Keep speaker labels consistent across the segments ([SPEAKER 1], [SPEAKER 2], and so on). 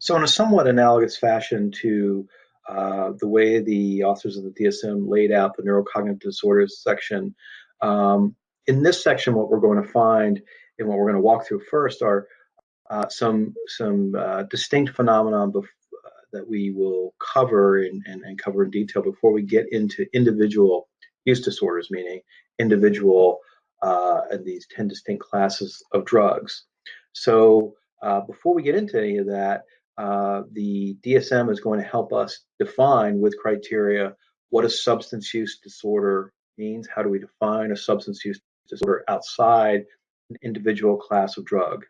[SPEAKER 1] So, in a somewhat analogous fashion to the way the authors of the DSM laid out the neurocognitive disorders section, um, in this section, what we're going to find and what we're going to walk through first are some distinct phenomena that we will cover and cover in detail before we get into individual use disorders, meaning individual these 10 distinct classes of drugs. So before we get into any of that, the DSM is going to help us define with criteria what a substance use disorder means. How do we define a substance use disorder outside an individual class of drug?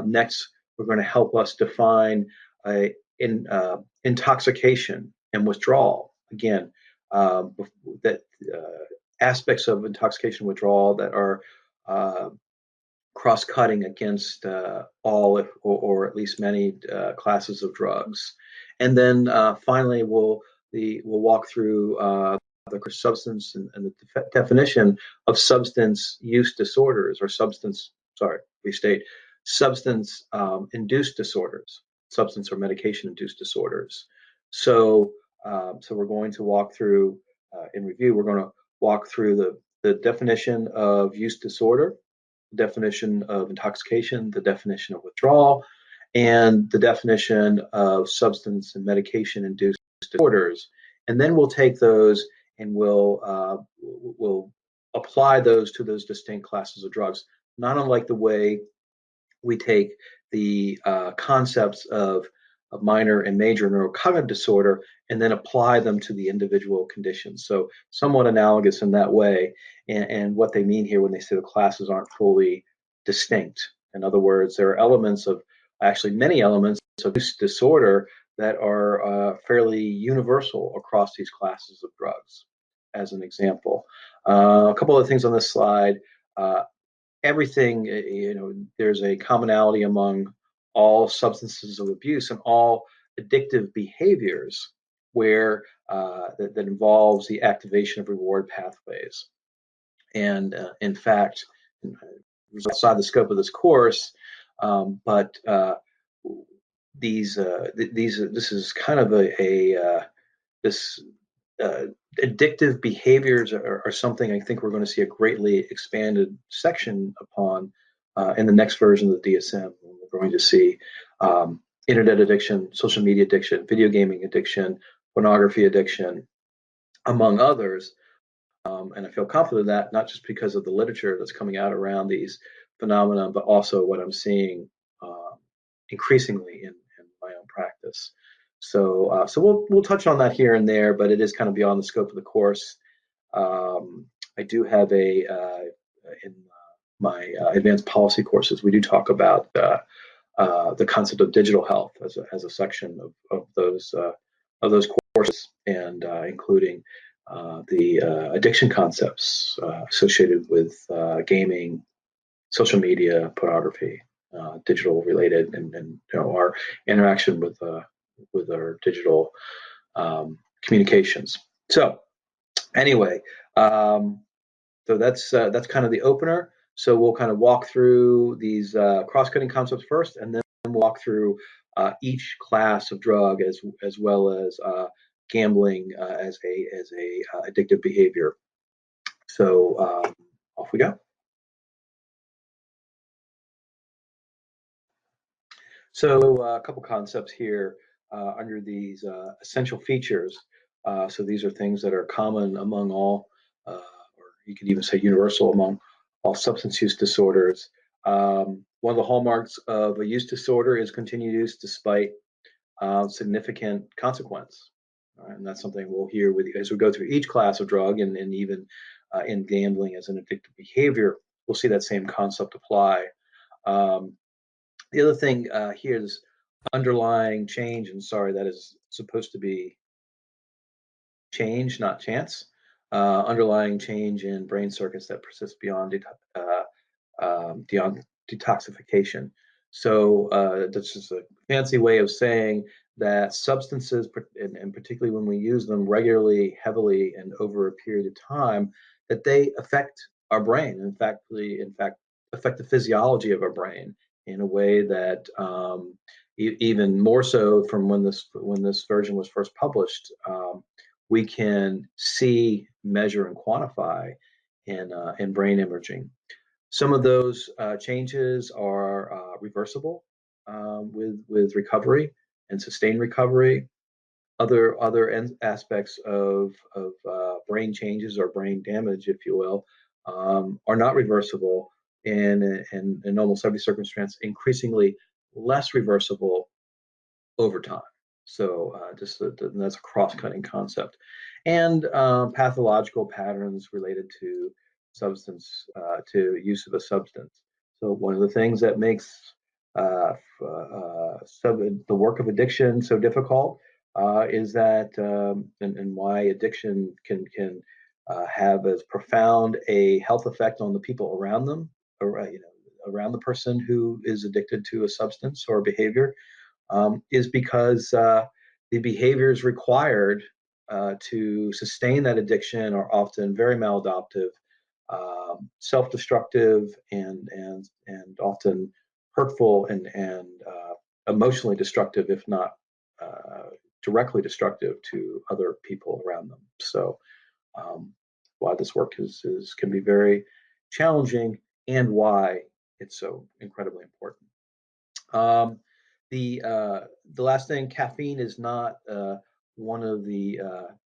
[SPEAKER 1] Next, we're going to help us define intoxication and withdrawal. Again, that aspects of intoxication and withdrawal that are cross-cutting against all, or at least many classes of drugs. And then finally, we'll walk through the substance and the definition of substance use disorders, or substance induced disorders, substance or medication induced disorders. So, so we're going to walk through in review. We're going to walk through the definition of use disorder, definition of intoxication, the definition of withdrawal, and the definition of substance and medication induced disorders. And then we'll take those and we'll apply those to those distinct classes of drugs, not unlike the way we take the concepts of minor and major neurocognitive disorder and then apply them to the individual conditions. So somewhat analogous in that way. And what they mean here when they say the classes aren't fully distinct. In other words, there are elements of, actually many elements of use disorder that are fairly universal across these classes of drugs, as an example. A couple of things on this slide. Everything, there's a commonality among all substances of abuse and all addictive behaviors where that involves the activation of reward pathways. And in fact, outside the scope of this course, but this is kind of this addictive behaviors are something I think we're going to see a greatly expanded section upon in the next version of the DSM. We're going to see internet addiction, social media addiction, video gaming addiction, pornography addiction, among others. And I feel confident in that, not just because of the literature that's coming out around these phenomena, but also what I'm seeing increasingly in my own practice. So, so we'll touch on that here and there, but it is kind of beyond the scope of the course. I do have in my advanced policy courses, we do talk about the concept of digital health as a section of those courses, and including the addiction concepts associated with gaming, social media, pornography, digital related, and our interaction with our digital communications. So anyway, so that's kind of the opener. So we'll kind of walk through these cross-cutting concepts first, and then walk through each class of drug as well as gambling as a addictive behavior. So off we go. So a couple concepts here under these essential features. So these are things that are common among all, or you could even say universal among all substance use disorders. One of the hallmarks of a use disorder is continued use despite significant consequence. And that's something we'll hear as we go through each class of drug, and even in gambling as an addictive behavior, we'll see that same concept apply. The other thing here is underlying change, and sorry, that is supposed to be change, not chance. Underlying change in brain circuits that persist beyond detoxification. So that's just a fancy way of saying that substances, and particularly when we use them regularly, heavily, and over a period of time, that they affect our brain. In fact, affect the physiology of our brain in a way that even more so from when this version was first published. We can see, measure, and quantify in brain imaging. Some of those changes are reversible with recovery and sustained recovery. Other aspects of brain changes or brain damage, if you will, are not reversible, and in almost every circumstance, increasingly less reversible over time. So that's a cross-cutting concept, and pathological patterns related to to use of a substance. So one of the things that makes the work of addiction so difficult is that, and why addiction can have as profound a health effect on the people around them, or around the person who is addicted to a substance or behavior, is because the behaviors required to sustain that addiction are often very maladaptive, self-destructive, and often hurtful and emotionally destructive, if not directly destructive to other people around them. So, why this work can be very challenging, and why it's so incredibly important. Um, the last thing, caffeine is not one of the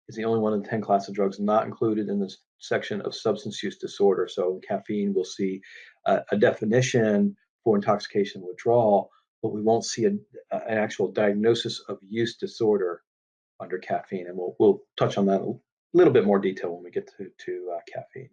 [SPEAKER 1] is the only one of the 10 classes of drugs not included in this section of substance use disorder. So caffeine, we'll see a definition for intoxication and withdrawal, but we won't see an actual diagnosis of use disorder under caffeine, and we'll touch on that a little bit more detail when we get to caffeine.